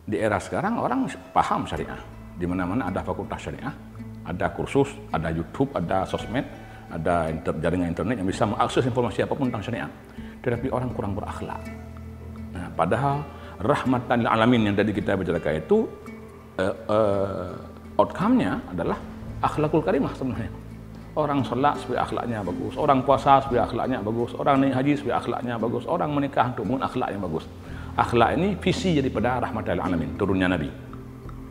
Di era sekarang orang paham syariah. Di mana-mana ada fakultas syariah, ada kursus, ada YouTube, ada sosmed, ada jaringan internet yang bisa mengakses informasi apapun tentang syariah. Tetapi orang kurang berakhlak. Nah, padahal rahmatan lil alamin yang tadi kita bicarakan itu outcome-nya adalah akhlakul karimah sebenarnya. Orang sholat supaya akhlaknya bagus, orang puasa supaya akhlaknya bagus, orang naik haji supaya akhlaknya bagus, orang menikah untuk membangun akhlak yang bagus. Akhlak ini visi daripada rahmatan lil alamin, turunnya Nabi.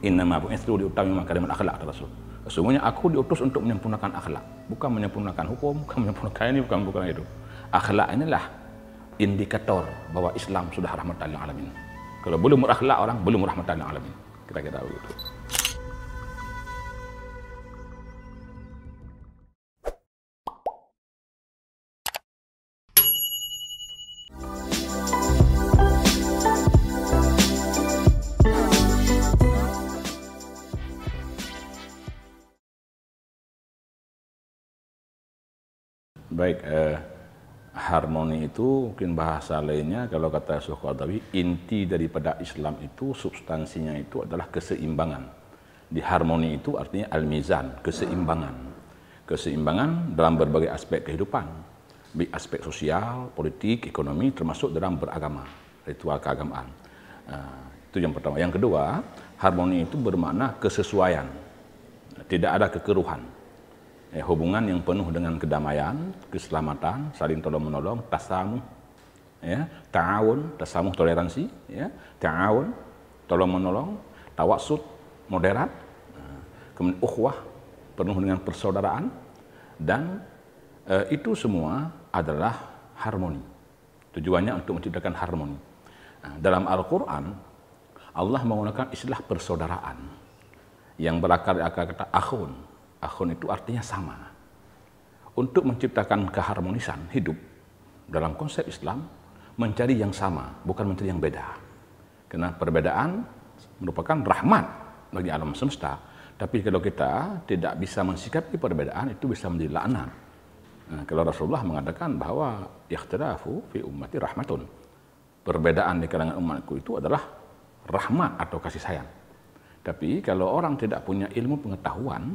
Innama bu'itsu liutammima makarimal akhlak, kata Rasul. Sesungguhnya aku diutus untuk menyempurnakan akhlak, bukan menyempurnakan hukum, bukan menyempurnakan ini, bukan itu. Akhlak inilah indikator bahwa Islam sudah rahmatan lil alamin. Kalau belum berakhlak orang belum rahmatan lil alamin. Kira-kira begitu. Baik, harmoni itu mungkin bahasa lainnya kalau kata Syekh Qaradawi, inti daripada Islam itu substansinya itu adalah keseimbangan. Di harmoni itu artinya al-mizan, keseimbangan. Keseimbangan dalam berbagai aspek kehidupan, baik aspek sosial, politik, ekonomi, termasuk dalam beragama, ritual keagamaan. Itu yang pertama. Yang kedua, harmoni itu bermakna kesesuaian, tidak ada kekeruhan. Hubungan yang penuh dengan kedamaian, keselamatan, saling tolong-menolong, tasamuh, ta'awun, tasamuh toleransi, ta'awun, tolong-menolong, tawassut, moderat, kemudian ukhuwah, penuh dengan persaudaraan, dan itu semua adalah harmoni. Tujuannya untuk menciptakan harmoni. Dalam Al-Quran, Allah menggunakan istilah persaudaraan yang berakar dari akar kata akhun. Akhun itu artinya sama. Untuk menciptakan keharmonisan hidup dalam konsep Islam, mencari yang sama, bukan mencari yang beda. Karena perbedaan merupakan rahmat bagi alam semesta. Tapi kalau kita tidak bisa mensikapi perbedaan, itu bisa menjadi laknat. Nah, kalau Rasulullah mengatakan bahwa ikhtilafu fi ummati rahmatun. Perbedaan di kalangan umatku itu adalah rahmat atau kasih sayang. Tapi kalau orang tidak punya ilmu pengetahuan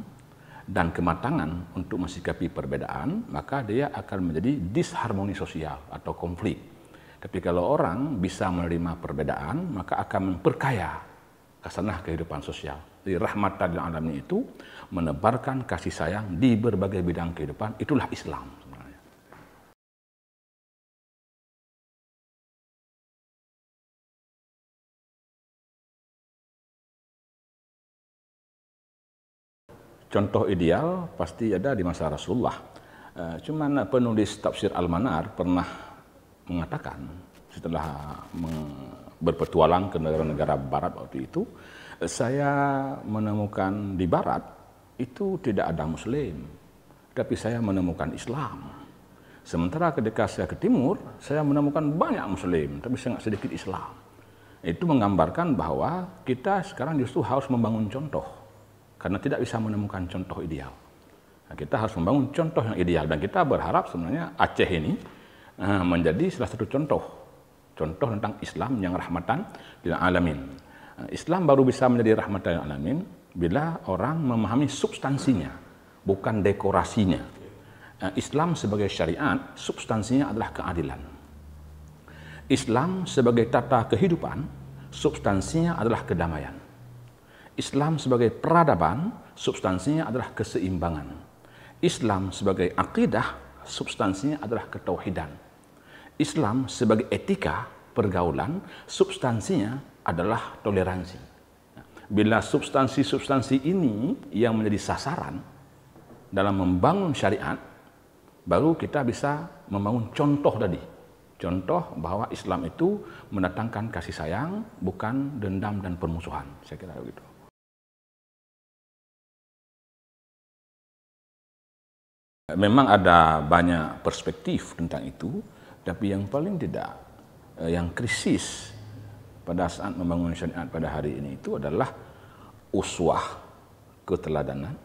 dan kematangan untuk mensikapi perbedaan, maka dia akan menjadi disharmoni sosial atau konflik. Tapi kalau orang bisa menerima perbedaan, maka akan memperkaya khasanah kehidupan sosial. Jadi rahmatan lil alamin itu menebarkan kasih sayang di berbagai bidang kehidupan. Itulah Islam sebenarnya. Contoh ideal pasti ada di masa Rasulullah. Cuman penulis tafsir Al-Manar pernah mengatakan setelah berpetualang ke negara-negara barat waktu itu, saya menemukan di barat itu tidak ada muslim, tapi saya menemukan Islam. Sementara ketika saya ke timur, saya menemukan banyak muslim, tapi sangat sedikit Islam. Itu menggambarkan bahwa kita sekarang justru harus membangun contoh. Karena tidak bisa menemukan contoh ideal. Nah, kita harus membangun contoh yang ideal. Dan kita berharap sebenarnya Aceh ini menjadi salah satu contoh. Contoh tentang Islam yang rahmatan lil alamin. Islam baru bisa menjadi rahmatan lil alamin bila orang memahami substansinya, bukan dekorasinya. Islam sebagai syariat, substansinya adalah keadilan. Islam sebagai tata kehidupan, substansinya adalah kedamaian. Islam sebagai peradaban, substansinya adalah keseimbangan. Islam sebagai akidah, substansinya adalah ketauhidan. Islam sebagai etika, pergaulan, substansinya adalah toleransi. Bila substansi-substansi ini yang menjadi sasaran dalam membangun syariat, baru kita bisa membangun contoh tadi. Contoh bahwa Islam itu mendatangkan kasih sayang, bukan dendam dan permusuhan. Saya kira begitu. Memang ada banyak perspektif tentang itu, tapi yang paling tidak, yang krisis pada saat membangun syariat pada hari ini itu adalah uswah, keteladanan,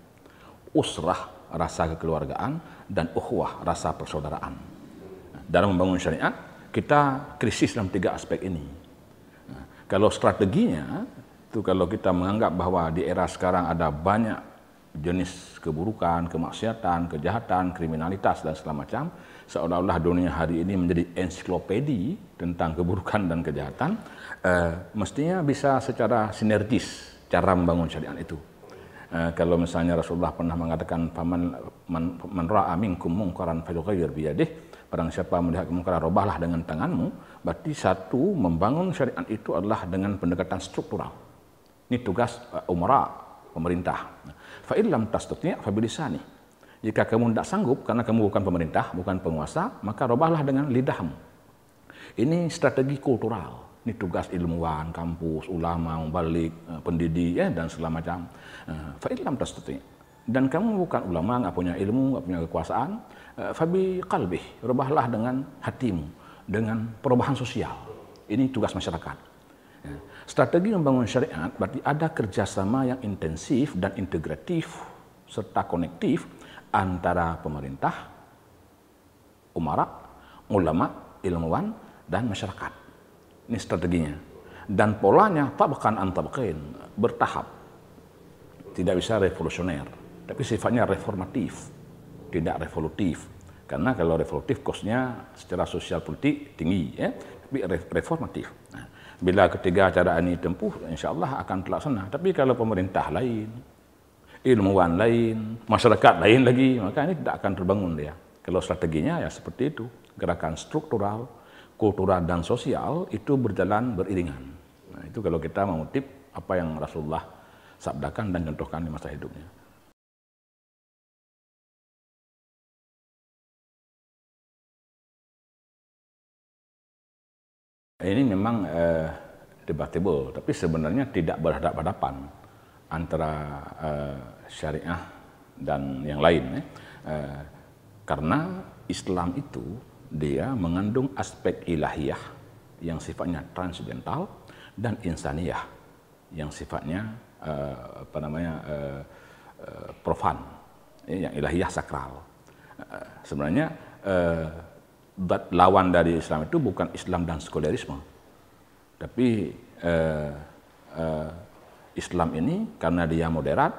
usrah, rasa kekeluargaan, dan ukhuwah, rasa persaudaraan. Dalam membangun syariat, kita krisis dalam 3 aspek ini. Kalau strateginya Itu kalau kita menganggap bahwa di era sekarang ada banyak jenis keburukan, kemaksiatan, kejahatan, kriminalitas dan segala macam, seolah-olah dunia hari ini menjadi ensiklopedi tentang keburukan dan kejahatan, mestinya bisa secara sinergis cara membangun syariat itu. Kalau misalnya Rasulullah pernah mengatakan man ra'a minkum munkaran falyughayyir biyadihi, barang siapa melihat kemungkaran robahlah dengan tanganmu, berarti satu, membangun syariat itu adalah dengan pendekatan struktural. Ini tugas umara, pemerintah. Fa in lam tastati' fa bilisani. Jika kamu tidak sanggup karena kamu bukan pemerintah, bukan penguasa, maka robahlah dengan lidahmu. Ini strategi kultural. Ini tugas ilmuwan, kampus, ulama, mubalik, pendidik, dan segala macam. Fa in lam tastati'. Dan kamu bukan ulama, nggak punya ilmu, nggak punya kekuasaan, fa bi qalbih. Robahlah dengan hatimu, dengan perubahan sosial. Ini tugas masyarakat. Strategi membangun syariat berarti ada kerjasama yang intensif dan integratif serta konektif antara pemerintah, umara, ulama, ilmuwan, dan masyarakat. Ini strateginya. Dan polanya tabaqan an tabaqain, bertahap. Tidak bisa revolusioner, tapi sifatnya reformatif, tidak revolutif. Karena kalau revolutif kosnya secara sosial politik tinggi, tapi reformatif. Bila ketiga cara ini tempuh, insya Allah akan terlaksana. Tapi kalau pemerintah lain, ilmuwan lain, masyarakat lain lagi, maka ini tidak akan terbangun dia. Kalau strateginya ya seperti itu, gerakan struktural, kultural dan sosial itu berjalan beriringan. Nah, itu kalau kita mengutip apa yang Rasulullah sabdakan dan contohkan di masa hidupnya. Ini memang debatable, tapi sebenarnya tidak berhadapan-hadapan antara syariah dan yang lain. Karena Islam itu dia mengandung aspek ilahiyah yang sifatnya transidental dan insaniyah yang sifatnya profan, yang ilahiyah sakral. Sebenarnya lawan dari Islam itu bukan Islam dan sekulerisme, tapi Islam ini karena dia moderat,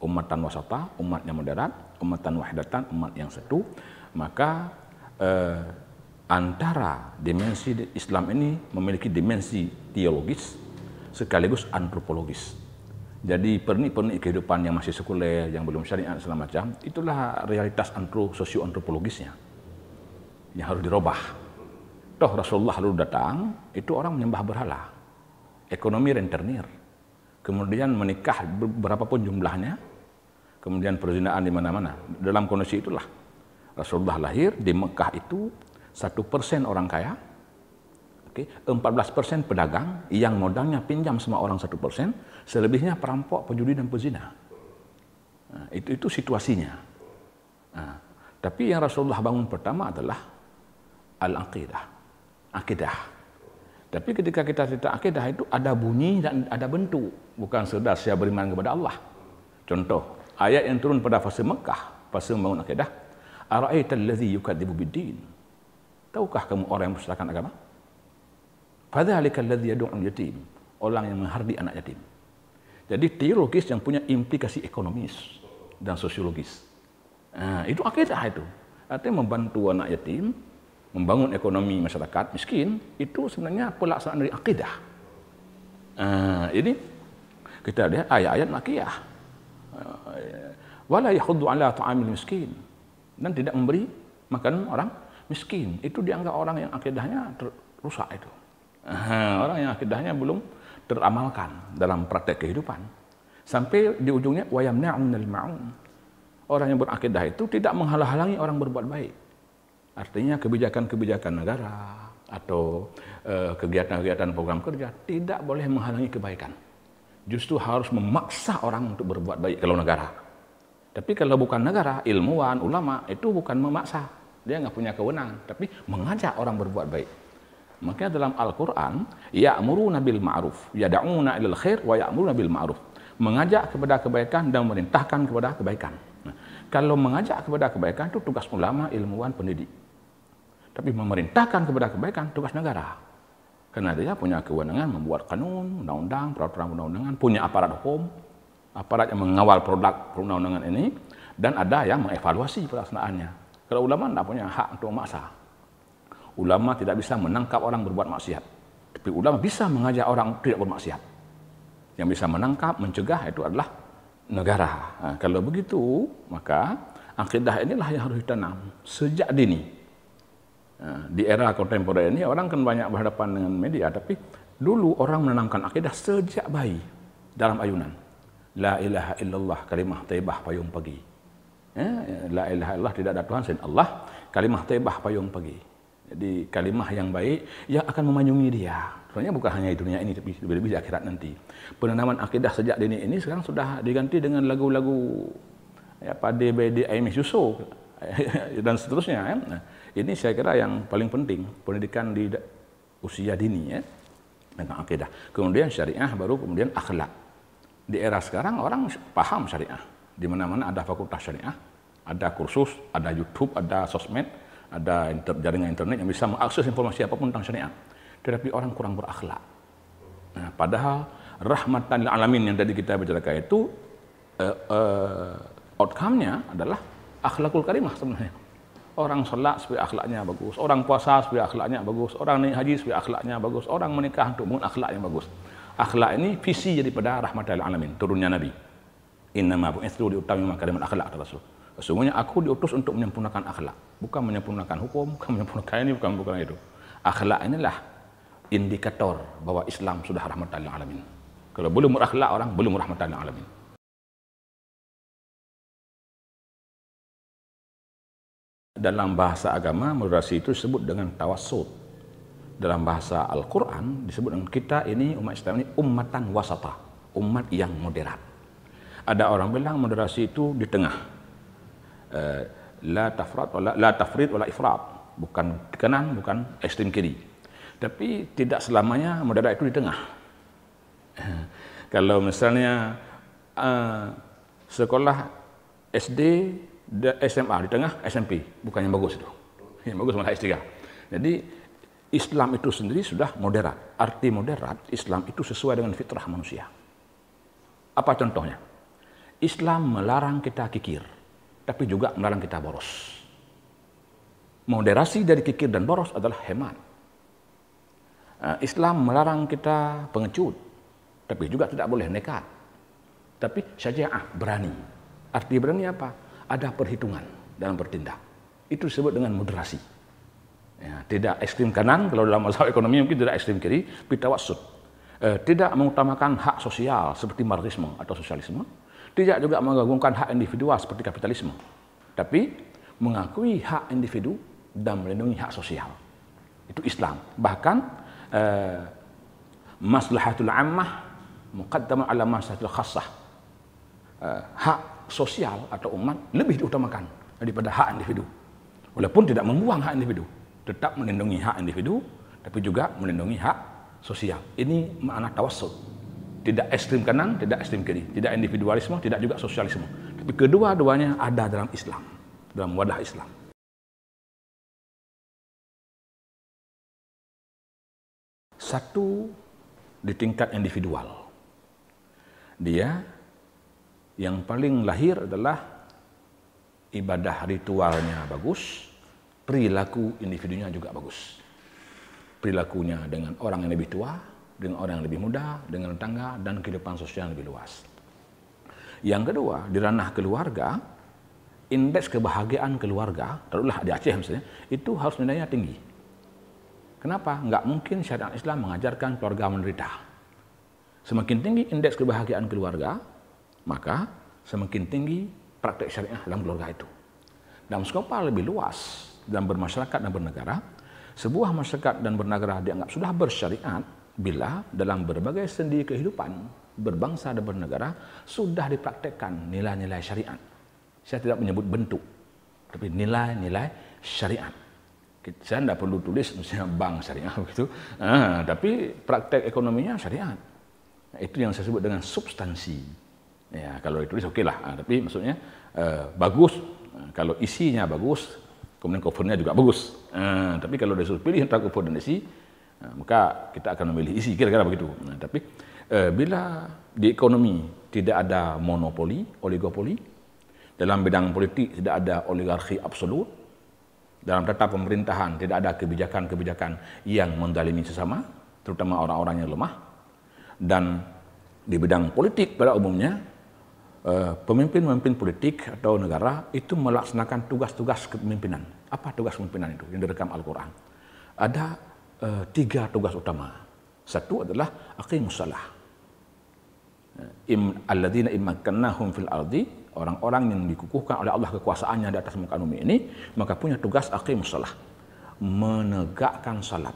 ummatan wasata, umat yang moderat, ummatan wahidatan, umat yang satu, maka antara dimensi Islam ini memiliki dimensi teologis sekaligus antropologis. Jadi pernik-pernik kehidupan yang masih sekuler, yang belum syariat segala macam, itulah realitas sosio-antropologisnya yang harus dirubah. Toh Rasulullah lalu datang, itu orang menyembah berhala, ekonomi rentenir, kemudian menikah berapapun jumlahnya, kemudian perzinaan di mana-mana. Dalam kondisi itulah Rasulullah lahir di Mekah itu 1% orang kaya, 14% pedagang yang modalnya pinjam sama orang 1%, selebihnya perampok, pejudi dan pezina. Nah, itu situasinya. Nah, tapi yang Rasulullah bangun pertama adalah al-aqidah, akidah. Tapi ketika kita cerita akidah itu ada bunyi dan ada bentuk, bukan sekedar saya beriman kepada Allah. Contoh, ayat yang turun pada fase Mekah, fase membangun akidah, ara'aital ladzi yukadzibu bid-din. Tahukah kamu orang yang mendustakan agama? Fadzalikal ladzi yad'ul yatim, orang yang menghardi anak yatim. Jadi teologis yang punya implikasi ekonomis dan sosiologis. Nah, itu akidah itu. Artinya membantu anak yatim, membangun ekonomi masyarakat miskin, itu sebenarnya pelaksanaan dari akidah. Ini kita lihat ayat-ayat makiyah. Wala yahuddu ala ta'amil miskin, dan tidak memberi makan orang miskin. Itu dianggap orang yang akidahnya rusak itu. Orang yang akidahnya belum teramalkan dalam praktek kehidupan. Sampai di ujungnya wa yamna'unal ma'un. Orang yang berakidah itu tidak menghalang-halangi orang berbuat baik. Artinya kebijakan-kebijakan negara atau kegiatan-kegiatan program kerja tidak boleh menghalangi kebaikan. Justru harus memaksa orang untuk berbuat baik kalau negara. Tapi kalau bukan negara, ilmuwan, ulama, itu bukan memaksa. Dia nggak punya kewenangan, tapi mengajak orang berbuat baik. Makanya dalam Al-Quran, ya'muruna bil ma'ruf, yada'una ilal khair, wa ya'muruna bil ma'ruf. Mengajak kepada kebaikan dan memerintahkan kepada kebaikan. Nah, kalau mengajak kepada kebaikan itu tugas ulama, ilmuwan, pendidik. Tapi memerintahkan kepada kebaikan tugas negara. Karena dia punya kewenangan membuat kanun, undang-undang, peraturan undang-undangan, punya aparat hukum, aparat yang mengawal produk perundang-undangan ini, dan ada yang mengevaluasi pelaksanaannya. Kalau ulama tidak punya hak untuk memaksa. Ulama tidak bisa menangkap orang berbuat maksiat. Tapi ulama bisa mengajak orang tidak bermaksiat. Yang bisa menangkap, mencegah itu adalah negara. Nah, kalau begitu, maka akidah inilah yang harus ditanam sejak dini. Nah, di era kontemporer ini orang kan banyak berhadapan dengan media, tapi dulu orang menanamkan akidah sejak bayi dalam ayunan. La ilaha illallah, kalimah thayyibah payung pagi. La ilaha illallah, tidak ada Tuhan selain Allah, kalimah thayyibah payung pagi. Jadi kalimah yang baik yang akan memanjungi dia. Sebenarnya bukan hanya di dunia ini, tapi lebih-lebih di akhirat nanti. Penanaman akidah sejak dini ini sekarang sudah diganti dengan lagu-lagu ya, Pade Bede Aimis Yuso dan seterusnya. Ya. Nah, ini saya kira yang paling penting, pendidikan di usia dini ya, tentang akidah. Kemudian syariah, baru kemudian akhlak. Di era sekarang orang paham syariah. Di mana-mana ada fakultas syariah, ada kursus, ada YouTube, ada sosmed, ada jaringan internet yang bisa mengakses informasi apapun tentang syariah. Tetapi orang kurang berakhlak. Nah, padahal rahmatan lil alamin yang tadi kita bicarakan itu outcome-nya adalah akhlakul karimah sebenarnya. Orang sholat supaya akhlaknya bagus, orang puasa supaya akhlaknya bagus, orang naik haji supaya akhlaknya bagus, orang menikah untuk membangun akhlak yang bagus. Akhlak ini visi daripada rahmatan lil alamin, turunnya Nabi. Innama bu'itsu liutammima makarimal akhlak, kata Rasul. Sesungguhnya aku diutus untuk menyempurnakan akhlak, bukan menyempurnakan hukum, bukan menyempurnakan ini, bukan itu. Akhlak inilah indikator bahwa Islam sudah rahmatan lil alamin. Kalau belum berakhlak orang belum rahmatan lil alamin. Dalam bahasa agama moderasi itu disebut dengan tawassut. Dalam bahasa Al-Qur'an disebut dengan kita ini umat Islam ini ummatan wasata, umat yang moderat. Ada orang bilang moderasi itu di tengah. La tafrid wala ifrat, bukan kanan, bukan ekstrem kiri. Tapi tidak selamanya moderat itu di tengah. Kalau misalnya sekolah SD, SMA di tengah, SMP, bukan yang bagus itu. Yang bagus malah S3. Jadi Islam itu sendiri sudah moderat. Arti moderat, Islam itu sesuai dengan fitrah manusia. Apa contohnya? Islam melarang kita kikir, tapi juga melarang kita boros. Moderasi dari kikir dan boros adalah hemat. Islam melarang kita pengecut, tapi juga tidak boleh nekat. Tapi syaja'ah, berani. Arti berani apa? Ada perhitungan dalam bertindak. Itu disebut dengan moderasi. Ya, tidak ekstrem kanan, kalau dalam masalah ekonomi mungkin tidak ekstrem kiri, tapi tawassut. Tidak mengutamakan hak sosial seperti marxisme atau sosialisme. Tidak juga mengagungkan hak individual seperti kapitalisme. Tapi mengakui hak individu dan melindungi hak sosial. Itu Islam. Bahkan maslahatul ammah muqaddamah ala maslahatul khassah. Hak sosial atau umat lebih diutamakan daripada hak individu. Walaupun tidak membuang hak individu, tetap melindungi hak individu, tapi juga melindungi hak sosial. Ini makna tawassut. Tidak ekstrem kanan, tidak ekstrem kiri, tidak individualisme, tidak juga sosialisme. Tapi kedua-duanya ada dalam Islam, dalam wadah Islam. Satu di tingkat individual. Dia yang paling lahir adalah ibadah ritualnya bagus, perilaku individunya juga bagus. Perilakunya dengan orang yang lebih tua, dengan orang yang lebih muda, dengan tetangga, dan kehidupan sosial yang lebih luas. Yang kedua, di ranah keluarga, indeks kebahagiaan keluarga, taruhlah di Aceh misalnya, itu harus nilainya tinggi. Kenapa? Nggak mungkin syariat Islam mengajarkan keluarga menderita. Semakin tinggi indeks kebahagiaan keluarga, maka semakin tinggi praktek syariah dalam keluarga itu. Dalam skala lebih luas, dalam bermasyarakat dan bernegara, sebuah masyarakat dan bernegara dianggap sudah bersyariat bila dalam berbagai sendi kehidupan berbangsa dan bernegara sudah dipraktekkan nilai-nilai syariat. Saya tidak menyebut bentuk, tapi nilai-nilai syariat. Saya tidak perlu tulis misalnya bank syariah begitu, tapi praktek ekonominya syariat. Itu yang saya sebut dengan substansi. Ya, kalau ditulis oke lah, tapi maksudnya bagus. Kalau isinya bagus, kemudian covernya juga bagus. Tapi kalau disuruh pilih antara cover dan isi, Nah, maka kita akan memilih isi, kira-kira begitu. Nah, tapi bila di ekonomi tidak ada monopoli, oligopoli, dalam bidang politik tidak ada oligarki absolut, dalam tata pemerintahan tidak ada kebijakan-kebijakan yang mendalimi sesama, terutama orang-orang yang lemah, dan di bidang politik pada umumnya pemimpin-pemimpin politik atau negara itu melaksanakan tugas-tugas kepemimpinan. Apa tugas kepemimpinan itu yang direkam Al-Quran? Ada 3 tugas utama. Satu adalah aqimus shalah. Alladzina immakannahum fil ardi, orang-orang yang dikukuhkan oleh Allah kekuasaannya di atas muka bumi ini, maka punya tugas aqimus shalah, menegakkan salat.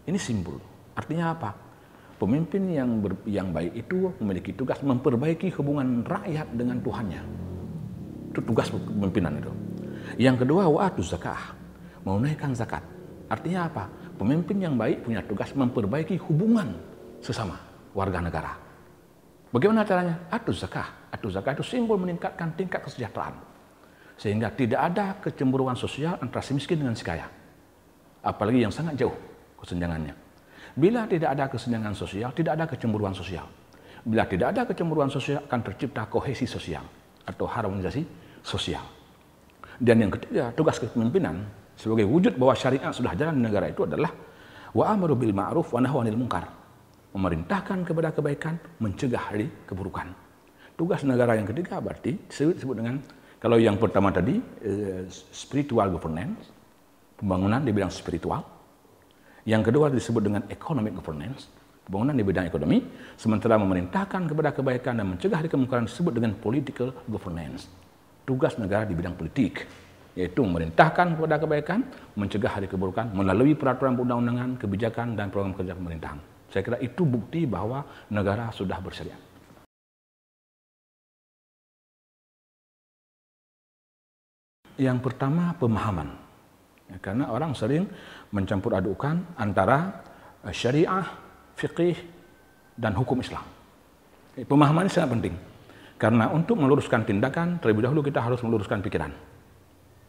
Ini simbol. Artinya apa? Pemimpin yang baik itu memiliki tugas memperbaiki hubungan rakyat dengan Tuhannya. Itu tugas kepemimpinan itu. Yang kedua, wa'atuz zakah, menunaikan zakat. Artinya apa? Pemimpin yang baik punya tugas memperbaiki hubungan sesama warga negara. Bagaimana caranya? Atuz zakah. Atuz zakah itu simbol meningkatkan tingkat kesejahteraan. Sehingga tidak ada kecemburuan sosial antara si miskin dengan si kaya. Apalagi yang sangat jauh kesenjangannya. Bila tidak ada kesenjangan sosial, tidak ada kecemburuan sosial. Bila tidak ada kecemburuan sosial, akan tercipta kohesi sosial atau harmonisasi sosial. Dan yang ketiga, tugas kepemimpinan sebagai wujud bahwa syariat sudah jalan di negara itu adalah wa'amru bil ma'ruf wa nahyu 'anil munkar. Memerintahkan kepada kebaikan, mencegah dari keburukan. Tugas negara yang ketiga berarti disebut dengan, kalau yang pertama tadi spiritual governance, pembangunan di bidang spiritual. Yang kedua disebut dengan economic governance, pembangunan di bidang ekonomi, sementara memerintahkan kepada kebaikan dan mencegah dari kemungkaran disebut dengan political governance. Tugas negara di bidang politik, yaitu memerintahkan kepada kebaikan, mencegah dari keburukan melalui peraturan perundang-undangan, kebijakan dan program kerja pemerintahan. Saya kira itu bukti bahwa negara sudah bersyariat. Yang pertama, pemahaman. Ya, karena orang sering mencampur adukan antara syariah, fiqih, dan hukum Islam. Pemahaman ini sangat penting. Karena untuk meluruskan tindakan, terlebih dahulu kita harus meluruskan pikiran.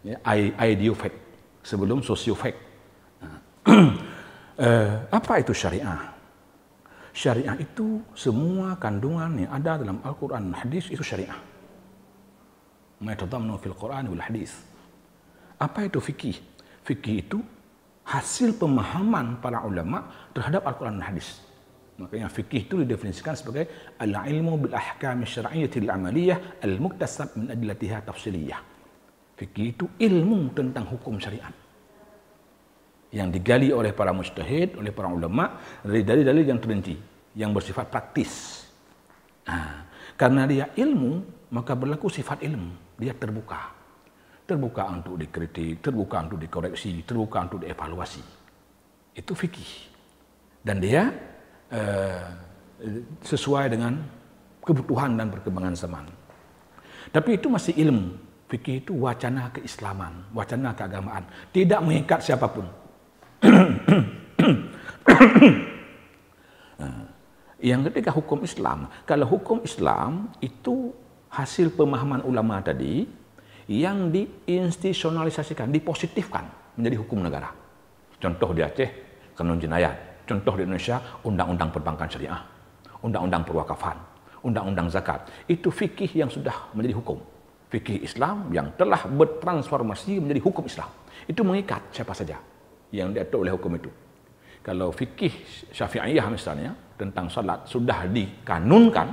Ya, ideo fact sebelum socio fact. Nah, apa itu syariah? Syariah itu semua kandungan yang ada dalam Al-Quran dan Hadis itu syariah. Ma yatadhammanu fil Quran wal Hadis. Apa itu fikih? Fikih itu hasil pemahaman para ulama terhadap Al-Quran dan Hadis. Makanya fikih itu didefinisikan sebagai al-ilmu bil ahkam syar'iyyah al-amaliyah al-muktasab min adillatiha tafsiliyah. Fikih itu ilmu tentang hukum syariat yang digali oleh para mujtahid, oleh para ulama dari dalil-dalil yang terrinci, yang bersifat praktis. Nah, karena dia ilmu, maka berlaku sifat ilmu. Dia terbuka. Terbuka untuk dikritik, terbuka untuk dikoreksi, terbuka untuk dievaluasi. Itu fikih. Dan dia sesuai dengan kebutuhan dan perkembangan zaman. Tapi itu masih ilmu. Fikih itu wacana keislaman, wacana keagamaan. Tidak mengikat siapapun. Yang ketiga, hukum Islam. Kalau hukum Islam itu hasil pemahaman ulama tadi yang diinstitusionalisasikan, dipositifkan menjadi hukum negara. Contoh di Aceh, kanun jinayat. Contoh di Indonesia, undang-undang perbankan syariah, undang-undang perwakafan, undang-undang zakat. Itu fikih yang sudah menjadi hukum. Fikih Islam yang telah bertransformasi menjadi hukum Islam. Itu mengikat siapa saja yang diatur oleh hukum itu. Kalau fikih Syafi'iyah misalnya tentang salat sudah dikanunkan,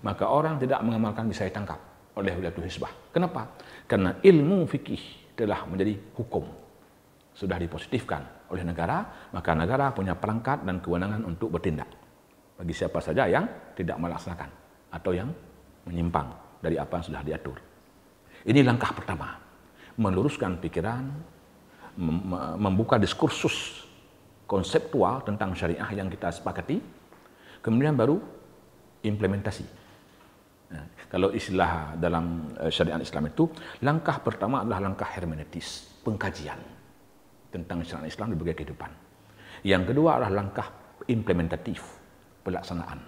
maka orang tidak mengamalkan bisa ditangkap oleh wilayatul hisbah. Kenapa? Karena ilmu fikih telah menjadi hukum. Sudah dipositifkan oleh negara, maka negara punya perangkat dan kewenangan untuk bertindak bagi siapa saja yang tidak melaksanakan atau yang menyimpang dari apa yang sudah diatur. Ini langkah pertama, meluruskan pikiran, membuka diskursus konseptual tentang syariah yang kita sepakati, kemudian baru implementasi. Nah, kalau istilah dalam syariat Islam itu, langkah pertama adalah langkah hermeneutis, pengkajian tentang syariat Islam di berbagai kehidupan. Yang kedua adalah langkah implementatif, pelaksanaan.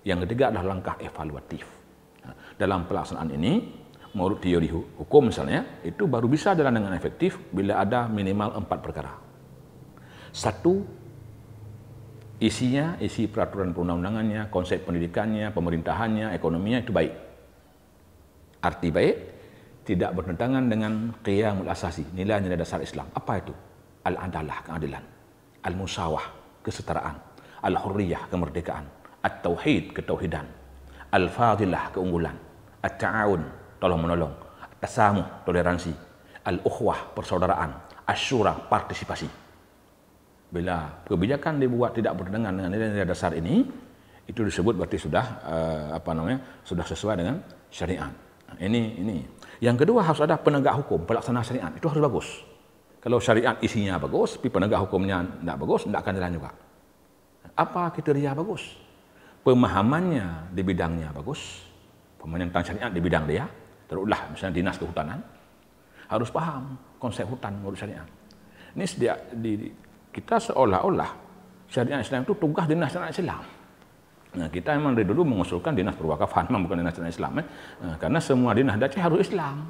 Yang ketiga adalah langkah evaluatif. Nah, dalam pelaksanaan ini, menurut teori hukum misalnya, itu baru bisa jalan dengan efektif bila ada minimal 4 perkara. 1. Isinya, isi peraturan perundang-undangannya, konsep pendidikannya, pemerintahannya, ekonominya itu baik. Arti baik, tidak bertentangan dengan qiyamul asasi, nilai-nilai dasar Islam. Apa itu? Al-adalah, keadilan. Al-musawah, kesetaraan. Al-hurriyah, kemerdekaan. At-tauhid, ketauhidan. Al-fadilah, keunggulan. At-ta'awun, tolong-menolong. At-tasamuh, toleransi. Al-ukhwah, persaudaraan. Asyura, partisipasi. Bila kebijakan dibuat tidak bertentangan dengan nilai-nilai dasar ini, itu disebut berarti sudah sudah sesuai dengan syariat. Ini. Yang kedua harus ada penegak hukum, pelaksana syariat. Itu harus bagus. Kalau syariat isinya bagus, tapi penegak hukumnya tidak bagus, tidak akan jalan juga. Apa kriteria bagus? Pemahamannya di bidangnya bagus. Pemahaman tentang syariat di bidang dia. Terulah misalnya dinas kehutanan, harus paham konsep hutan menurut syariat. Ini kita seolah-olah syariat Islam itu tugas dinas syariat Islam. Nah, kita memang dari dulu mengusulkan dinas perwakafan, memang bukan dinas syariat Islam. Karena semua dinas Aceh harus Islam.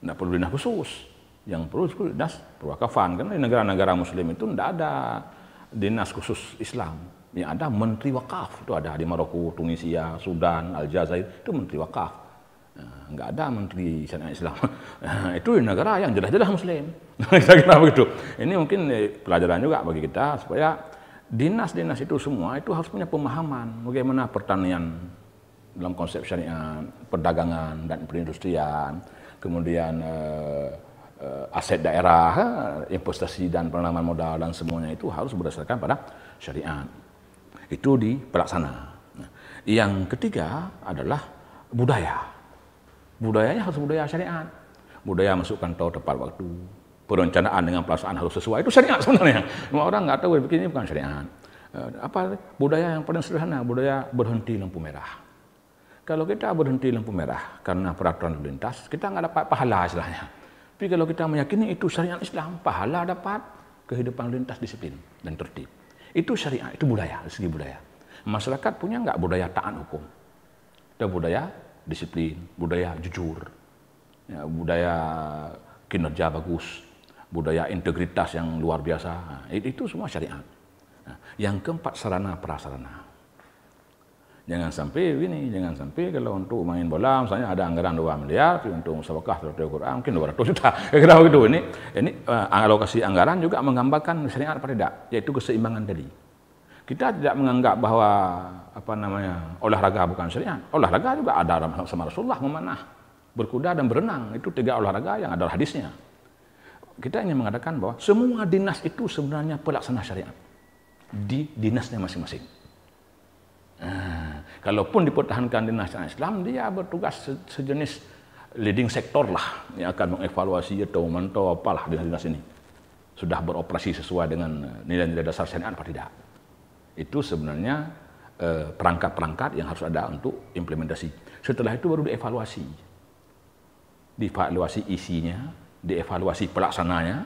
Tidak perlu dinas khusus. Yang perlu dinas perwakafan. Karena di negara-negara Muslim itu tidak ada dinas khusus Islam. Yang ada menteri wakaf. Itu ada di Maroko, Tunisia, Sudan, Aljazair. Itu menteri wakaf. Enggak ada menteri syariat Islam. Itu di negara yang jelas-jelas Muslim. Kira-kira begitu. Ini mungkin pelajaran juga bagi kita supaya dinas-dinas itu semua itu harus punya pemahaman bagaimana pertanian dalam konsep syariat, perdagangan dan perindustrian, kemudian aset daerah, investasi dan penanaman modal dan semuanya itu harus berdasarkan pada syariat. Itu di pelaksana. Nah, yang ketiga adalah budaya. Budayanya harus budaya syariat. Budaya masukkan tahu tepat waktu. Perencanaan dengan pelaksanaan harus sesuai. Itu syariat sebenarnya. Semua orang nggak tahu begini bukan syariat. Apa budaya yang paling sederhana? Budaya berhenti lampu merah. Kalau kita berhenti lampu merah karena peraturan lalu lintas, kita nggak dapat pahala istilahnya. Tapi kalau kita meyakini itu syariat Islam, pahala dapat, kehidupan lalu lintas disiplin dan tertib. Itu syariat, itu budaya, dari segi budaya. Masyarakat punya nggak budaya taat hukum? Ada budaya disiplin, budaya jujur, ya, budaya kinerja bagus, budaya integritas yang luar biasa. Nah, itu semua syariat. Nah, yang keempat, sarana prasarana. Jangan sampai kalau untuk main bola misalnya ada anggaran 2 miliar, tapi untuk musabaqah terhadap Quran mungkin 200 juta. Kira-kira begitu. Ini alokasi anggaran juga menggambarkan syariat apa tidak, yaitu keseimbangan tadi. Kita tidak menganggap bahwa olahraga bukan syariat. Olahraga juga ada sama Rasulullah, memanah, berkuda dan berenang. Itu 3 olahraga yang ada hadisnya. Kita ingin mengatakan bahwa semua dinas itu sebenarnya pelaksana syariat di dinasnya masing-masing. Kalaupun dipertahankan dinas syariat Islam, dia bertugas sejenis leading sektor lah yang akan mengevaluasi atau memantau apalah dinas-dinas ini sudah beroperasi sesuai dengan nilai-nilai dasar syariat apa tidak. Itu sebenarnya perangkat-perangkat yang harus ada untuk implementasi. Setelah itu baru dievaluasi. Dievaluasi isinya, dievaluasi pelaksananya,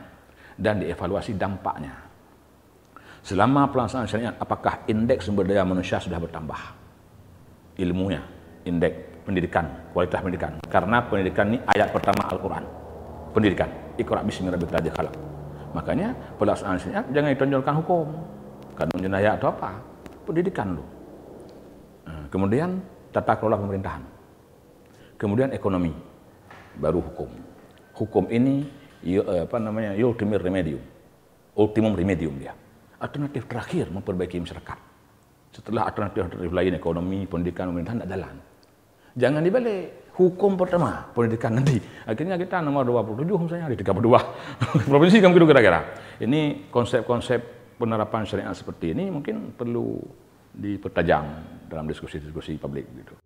dan dievaluasi dampaknya. Selama pelaksanaan syariat, apakah indeks sumber daya manusia sudah bertambah? Ilmunya, indeks pendidikan, kualitas pendidikan. Karena pendidikan ini ayat pertama Al-Quran. Pendidikan, Iqra' bismi rabbikal ladzi khalaq. Makanya pelaksanaan syariat jangan ditonjolkan hukum. Kanun jenayah atau apa? Pendidikan dulu. Kemudian tata kelola pemerintahan. Kemudian ekonomi. Baru hukum. Hukum ini ultimum remedium. Ultimum remedium dia. Alternatif terakhir memperbaiki masyarakat. Setelah alternatif lain ekonomi, pendidikan, pemerintahan tidak jalan. Jangan dibalik. Hukum pertama, pendidikan nanti. Akhirnya kita nomor 27 misalnya di 32 provinsi kan begitu kira-kira. Ini konsep-konsep penerapan syariat seperti ini mungkin perlu dipertajam dalam diskusi-diskusi publik gitu.